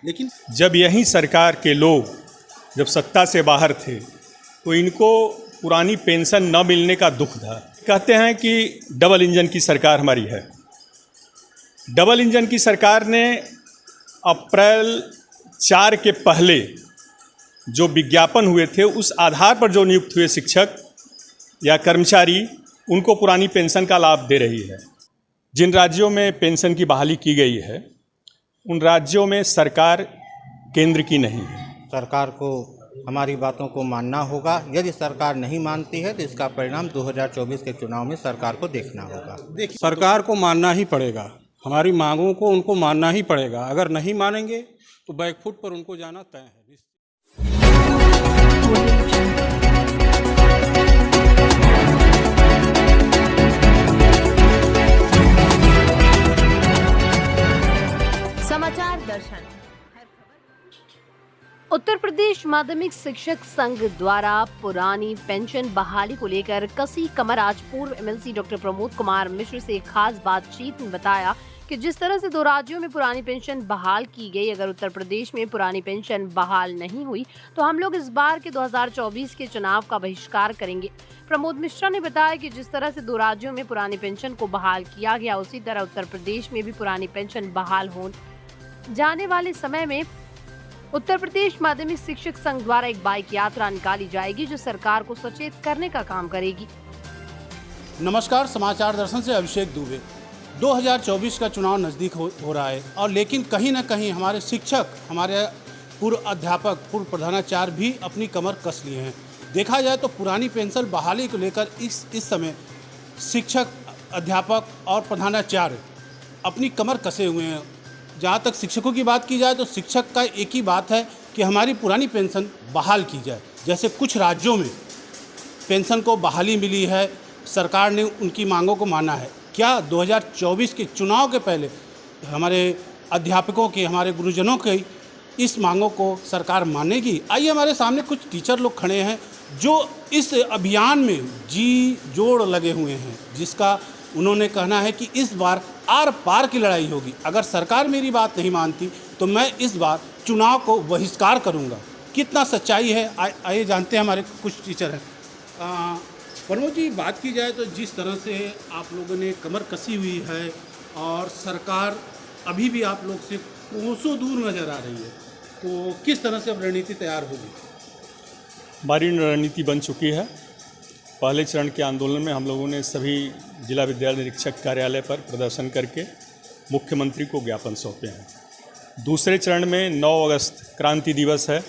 लेकिन जब यही सरकार के लोग जब सत्ता से बाहर थे तो इनको पुरानी पेंशन न मिलने का दुख था। कहते हैं कि डबल इंजन की सरकार हमारी है। डबल इंजन की सरकार ने अप्रैल 4 के पहले जो विज्ञापन हुए थे उस आधार पर जो नियुक्त हुए शिक्षक या कर्मचारी उनको पुरानी पेंशन का लाभ दे रही है। जिन राज्यों में पेंशन की बहाली की गई है उन राज्यों में सरकार केंद्र की नहीं है। सरकार को हमारी बातों को मानना होगा। यदि सरकार नहीं मानती है तो इसका परिणाम 2024 के चुनाव में सरकार को देखना होगा। सरकार को मानना ही पड़ेगा, हमारी मांगों को उनको मानना ही पड़ेगा। अगर नहीं मानेंगे तो बैकफुट पर उनको जाना तय है। समाचार दर्शन। उत्तर प्रदेश माध्यमिक शिक्षक संघ द्वारा पुरानी पेंशन बहाली को लेकर कसी कमर आज पूर्व एमएलसी डॉक्टर प्रमोद कुमार मिश्र से खास बातचीत में बताया कि जिस तरह से 2 राज्यों में पुरानी पेंशन बहाल की गई, अगर उत्तर प्रदेश में पुरानी पेंशन बहाल नहीं हुई तो हम लोग इस बार के 2024 के चुनाव का बहिष्कार करेंगे। प्रमोद मिश्रा ने बताया कि जिस तरह से 2 राज्यों में पुरानी पेंशन को बहाल किया गया उसी तरह उत्तर प्रदेश में भी पुरानी पेंशन बहाल हो जाने वाले समय में उत्तर प्रदेश माध्यमिक शिक्षक संघ द्वारा एक बाइक यात्रा निकाली जाएगी जो सरकार को सचेत करने का काम करेगी। नमस्कार, समाचार दर्शन से अभिषेक दुबे। 2024 का चुनाव नज़दीक हो रहा है और लेकिन कहीं ना कहीं हमारे शिक्षक, हमारे पूर्व अध्यापक, पूर्व प्रधानाचार्य भी अपनी कमर कस लिए हैं। देखा जाए तो पुरानी पेंशन बहाली को लेकर इस समय शिक्षक, अध्यापक और प्रधानाचार्य अपनी कमर कसे हुए हैं। जहाँ तक शिक्षकों की बात की जाए तो शिक्षक का एक ही बात है कि हमारी पुरानी पेंशन बहाल की जाए। जैसे कुछ राज्यों में पेंशन को बहाली मिली है, सरकार ने उनकी मांगों को माना है। क्या 2024 के चुनाव के पहले हमारे अध्यापकों की, हमारे गुरुजनों की इस मांगों को सरकार मानेगी? आइए, हमारे सामने कुछ टीचर लोग खड़े हैं जो इस अभियान में जी जोड़ लगे हुए हैं, जिसका उन्होंने कहना है कि इस बार आर पार की लड़ाई होगी। अगर सरकार मेरी बात नहीं मानती तो मैं इस बार चुनाव को बहिष्कार करूंगा। कितना सच्चाई है आइए जानते हैं। हमारे कुछ टीचर हैं। प्रमोद जी, बात की जाए तो जिस तरह से आप लोगों ने कमर कसी हुई है और सरकार अभी भी आप लोग से कोसों दूर नज़र आ रही है, तो किस तरह से अब रणनीति तैयार होगी? हमारी रणनीति बन चुकी है। पहले चरण के आंदोलन में हम लोगों ने सभी जिला विद्यालय निरीक्षक कार्यालय पर प्रदर्शन करके मुख्यमंत्री को ज्ञापन सौंपे हैं। दूसरे चरण में 9 अगस्त क्रांति दिवस है।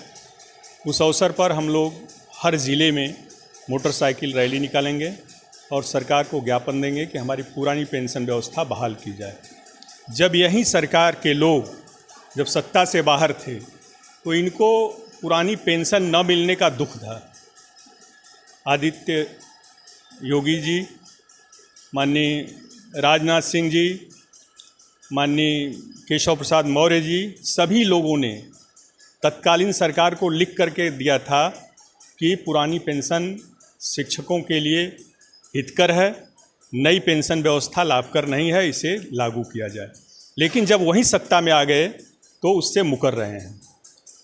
उस अवसर पर हम लोग हर ज़िले में मोटरसाइकिल रैली निकालेंगे और सरकार को ज्ञापन देंगे कि हमारी पुरानी पेंशन व्यवस्था बहाल की जाए। जब यही सरकार के लोग जब सत्ता से बाहर थे तो इनको पुरानी पेंशन न मिलने का दुख था। आदित्य योगी जी, माननीय राजनाथ सिंह जी, माननीय केशव प्रसाद मौर्य जी, सभी लोगों ने तत्कालीन सरकार को लिख करके दिया था कि पुरानी पेंशन शिक्षकों के लिए हितकर है, नई पेंशन व्यवस्था लाभकर नहीं है, इसे लागू किया जाए। लेकिन जब वही सत्ता में आ गए तो उससे मुकर रहे हैं।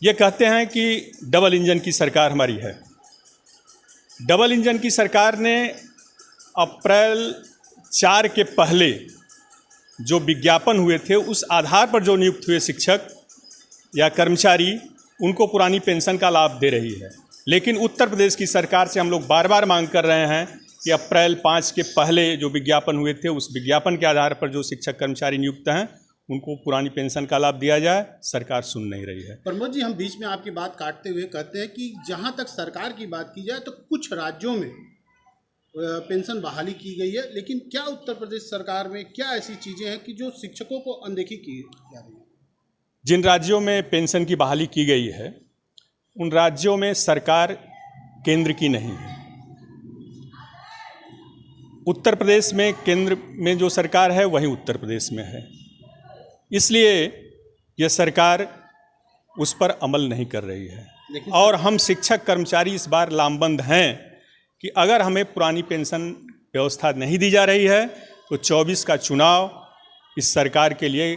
ये कहते हैं कि डबल इंजन की सरकार हमारी है। डबल इंजन की सरकार ने अप्रैल 4 के पहले जो विज्ञापन हुए थे उस आधार पर जो नियुक्त हुए शिक्षक या कर्मचारी उनको पुरानी पेंशन का लाभ दे रही है। लेकिन उत्तर प्रदेश की सरकार से हम लोग बार बार मांग कर रहे हैं कि अप्रैल 5 के पहले जो विज्ञापन हुए थे उस विज्ञापन के आधार पर जो शिक्षक कर्मचारी नियुक्त हैं उनको पुरानी पेंशन का लाभ दिया जाए। सरकार सुन नहीं रही है। प्रमोद जी, हम बीच में आपकी बात काटते हुए कहते हैं कि जहां तक सरकार की बात की जाए तो कुछ राज्यों में पेंशन बहाली की गई है, लेकिन क्या उत्तर प्रदेश सरकार में क्या ऐसी चीज़ें हैं कि जो शिक्षकों को अनदेखी की जा रही है? जिन राज्यों में पेंशन की बहाली की गई है उन राज्यों में सरकार केंद्र की नहीं है। उत्तर प्रदेश में केंद्र में जो सरकार है वही उत्तर प्रदेश में है, इसलिए यह सरकार उस पर अमल नहीं कर रही है। और हम शिक्षक कर्मचारी इस बार लामबंद हैं कि अगर हमें पुरानी पेंशन व्यवस्था नहीं दी जा रही है तो 24 का चुनाव इस सरकार के लिए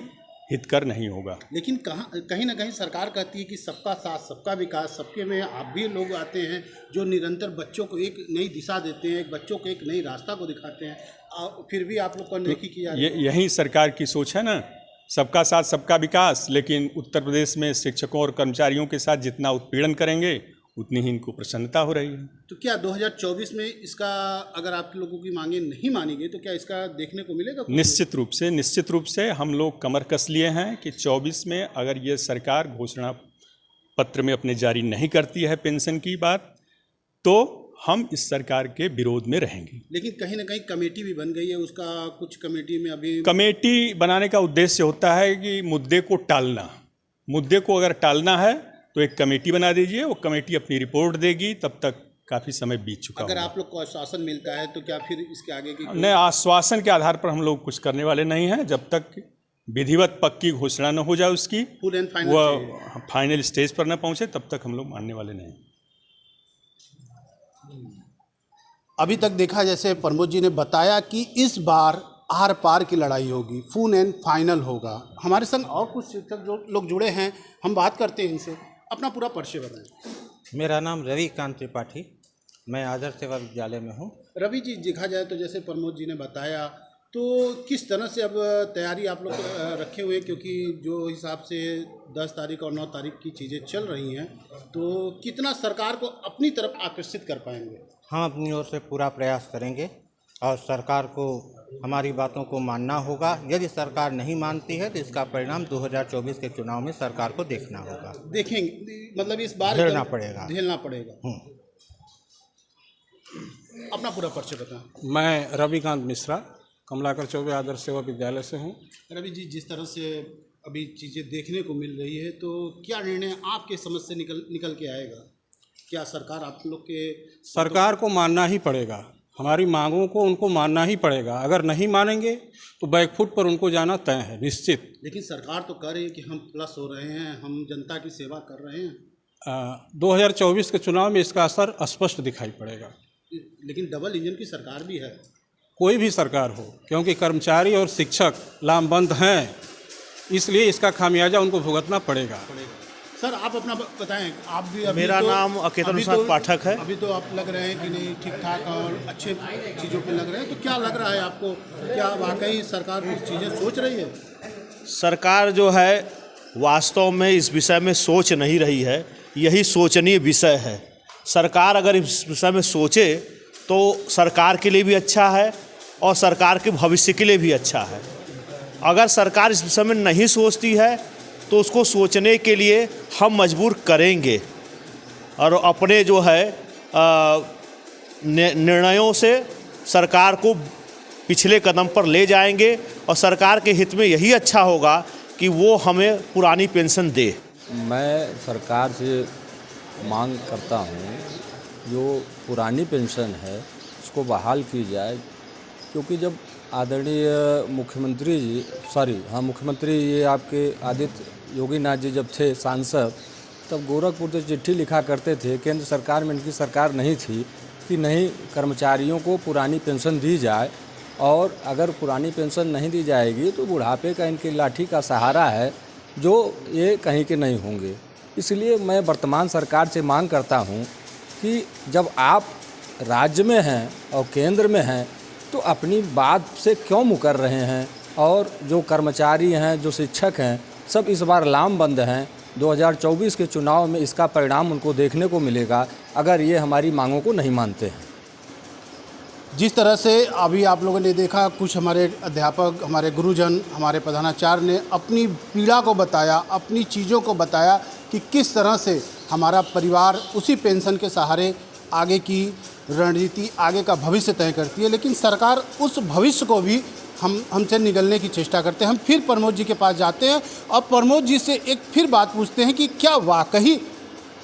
हितकर नहीं होगा। लेकिन कहीं ना कहीं सरकार कहती है कि सबका साथ सबका विकास, सबके में आप भी लोग आते हैं जो निरंतर बच्चों को एक नई दिशा देते हैं, बच्चों को एक नई रास्ता को दिखाते हैं, फिर भी आप लोग को अनदेखी की जा रही है। यही सरकार की सोच है ना, सबका साथ सबका विकास। लेकिन उत्तर प्रदेश में शिक्षकों और कर्मचारियों के साथ जितना उत्पीड़न करेंगे उतनी ही इनको प्रसन्नता हो रही है। तो क्या 2024 में इसका अगर आप लोगों की मांगे नहीं मानी गई तो क्या इसका देखने को मिलेगा? निश्चित रूप से हम लोग कमर कस लिए हैं कि 24 में अगर ये सरकार घोषणा पत्र में अपने जारी नहीं करती है पेंशन की बात, तो हम इस सरकार के विरोध में रहेंगे। लेकिन कहीं ना कहीं कमेटी भी बन गई है, उसका कुछ कमेटी में अभी कमेटी बनाने का उद्देश्य होता है कि मुद्दे को टालना। मुद्दे को अगर टालना है तो एक कमेटी बना दीजिए, वो कमेटी अपनी रिपोर्ट देगी, तब तक काफ़ी समय बीत चुका अगर होगा। आप लोग को आश्वासन मिलता है तो क्या फिर इसके आगे की नहीं, आश्वासन के आधार पर हम लोग कुछ करने वाले नहीं हैं। जब तक विधिवत पक्की घोषणा न हो जाए उसकी, फुल एंड फाइनल वह फाइनल स्टेज पर न पहुंचे, तब तक हम लोग मानने वाले नहीं। अभी तक देखा जैसे प्रमोद जी ने बताया कि इस बार आर पार की लड़ाई होगी, फुल एंड फाइनल होगा। हमारे संग और कुछ शिक्षक जो लोग जुड़े हैं, हम बात करते हैं इनसे। अपना पूरा परिचय बताएं। मेरा नाम रविकांत त्रिपाठी, मैं आदर्श सेवा विद्यालय में हूँ। रवि जी, देखा जाए तो जैसे प्रमोद जी ने बताया, तो किस तरह से अब तैयारी आप लोग रखे हुए, क्योंकि जो हिसाब से 10 तारीख और 9 तारीख की चीज़ें चल रही हैं, तो कितना सरकार को अपनी तरफ आकर्षित कर पाएंगे? हम अपनी ओर से पूरा प्रयास करेंगे और सरकार को हमारी बातों को मानना होगा। यदि सरकार नहीं मानती है तो इसका परिणाम 2024 के चुनाव में सरकार को देखना होगा। देखेंगे, मतलब इस बार झेलना पड़ेगा। अपना पूरा परिचय बताएं। मैं रविकांत मिश्रा, कमलाकर चौबे आदर्श सेवा विद्यालय से हूँ। रवि जी, जिस तरह से अभी चीज़ें देखने को मिल रही है, तो क्या निर्णय आपके समझ से निकल के आएगा? क्या सरकार आप लोग के सरकार को मानना ही पड़ेगा, हमारी मांगों को उनको मानना ही पड़ेगा। अगर नहीं मानेंगे तो बैकफुट पर उनको जाना तय है, निश्चित। लेकिन सरकार तो कह रही है कि हम प्लस हो रहे हैं, हम जनता की सेवा कर रहे हैं। 2024 के चुनाव में इसका असर स्पष्ट दिखाई पड़ेगा। लेकिन डबल इंजन की सरकार भी है। कोई भी सरकार हो, क्योंकि कर्मचारी और शिक्षक लामबंद हैं, इसलिए इसका खामियाजा उनको भुगतना पड़ेगा। सर, आप अपना बताएं। आप भी मेरा नाम अकेतन प्रसाद पाठक है। अभी तो आप लग रहे हैं कि नहीं, ठीक ठाक और अच्छे चीज़ों पे लग रहे हैं, तो क्या लग रहा है आपको? क्या वाकई सरकार कुछ चीज़ें सोच रही है? सरकार जो है वास्तव में इस विषय में सोच नहीं रही है, यही सोचनीय विषय है। सरकार अगर इस विषय में सोचे तो सरकार के लिए भी अच्छा है और सरकार के भविष्य के लिए भी अच्छा है। अगर सरकार इस विषय में नहीं सोचती है तो उसको सोचने के लिए हम मजबूर करेंगे और अपने जो है निर्णयों से सरकार को पिछले कदम पर ले जाएंगे और सरकार के हित में यही अच्छा होगा कि वो हमें पुरानी पेंशन दे। मैं सरकार से मांग करता हूँ जो पुरानी पेंशन है उसको बहाल की जाए, क्योंकि जब आदरणीय मुख्यमंत्री ये आपके आदित्य योगीनाथ जी जब थे सांसद, तब गोरखपुर से चिट्ठी लिखा करते थे। केंद्र सरकार में इनकी सरकार नहीं थी कि नहीं कर्मचारियों को पुरानी पेंशन दी जाए, और अगर पुरानी पेंशन नहीं दी जाएगी तो बुढ़ापे का इनकी लाठी का सहारा है जो ये कहीं के नहीं होंगे। इसलिए मैं वर्तमान सरकार से मांग करता हूँ कि जब आप राज्य में हैं और केंद्र में हैं तो अपनी बात से क्यों मुकर रहे हैं, और जो कर्मचारी हैं, जो शिक्षक हैं, सब इस बार लामबंद हैं। 2024 के चुनाव में इसका परिणाम उनको देखने को मिलेगा अगर ये हमारी मांगों को नहीं मानते हैं। जिस तरह से अभी आप लोगों ने देखा, कुछ हमारे अध्यापक, हमारे गुरुजन, हमारे प्रधानाचार्य ने अपनी पीड़ा को बताया, अपनी चीज़ों को बताया कि किस तरह से हमारा परिवार उसी पेंशन के सहारे आगे की रणनीति, आगे का भविष्य तय करती है। लेकिन सरकार उस भविष्य को भी हमसे निगलने की चेष्टा करते हैं। हम फिर प्रमोद जी के पास जाते हैं और प्रमोद जी से एक फिर बात पूछते हैं कि क्या वाकई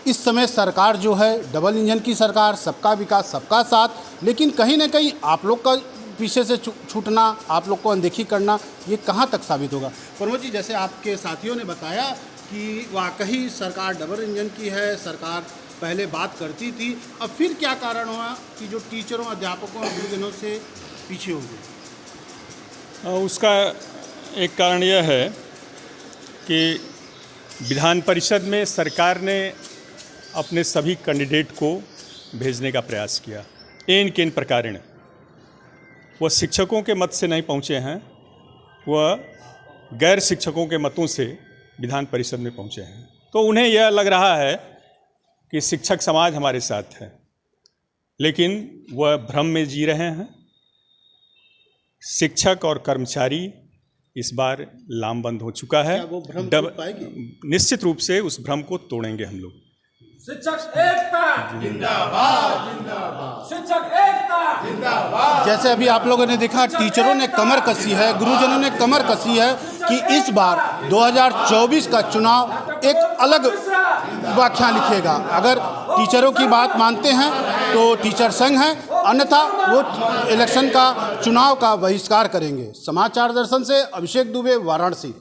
इस समय सरकार जो है डबल इंजन की सरकार, सबका विकास सबका साथ, लेकिन कहीं ना कहीं आप लोग का पीछे से छूटना, आप लोग को अनदेखी करना, ये कहाँ तक साबित होगा? प्रमोद जी, जैसे आपके साथियों ने बताया कि वाकई सरकार डबल इंजन की है, सरकार पहले बात करती थी, अब फिर क्या कारण हुआ कि जो टीचरों, अध्यापकों और गुरुजनों से पीछे हो गए? उसका एक कारण यह है कि विधान परिषद में सरकार ने अपने सभी कैंडिडेट को भेजने का प्रयास किया, एन केन प्रकारेण। वह शिक्षकों के मत से नहीं पहुँचे हैं, वह गैर शिक्षकों के मतों से विधान परिषद में पहुँचे हैं। तो उन्हें यह लग रहा है कि शिक्षक समाज हमारे साथ है, लेकिन वह भ्रम में जी रहे हैं। शिक्षक और कर्मचारी इस बार लामबंद हो चुका है। क्या वो भ्रम टूट पाएगी? निश्चित रूप से उस भ्रम को तोड़ेंगे हम लोग। शिक्षक एकता जिंदाबाद, जिंदाबाद। शिक्षक एकता जिंदाबाद। जैसे अभी आप लोगों ने देखा, टीचरों ने कमर कसी है, गुरुजनों ने कमर कसी है कि इस बार 2024 का चुनाव एक अलग व्याख्या लिखेगा। अगर टीचरों की बात मानते हैं तो टीचर संघ हैं, अन्यथा वो इलेक्शन का, चुनाव का बहिष्कार करेंगे। समाचार दर्शन से अभिषेक दुबे, वाराणसी।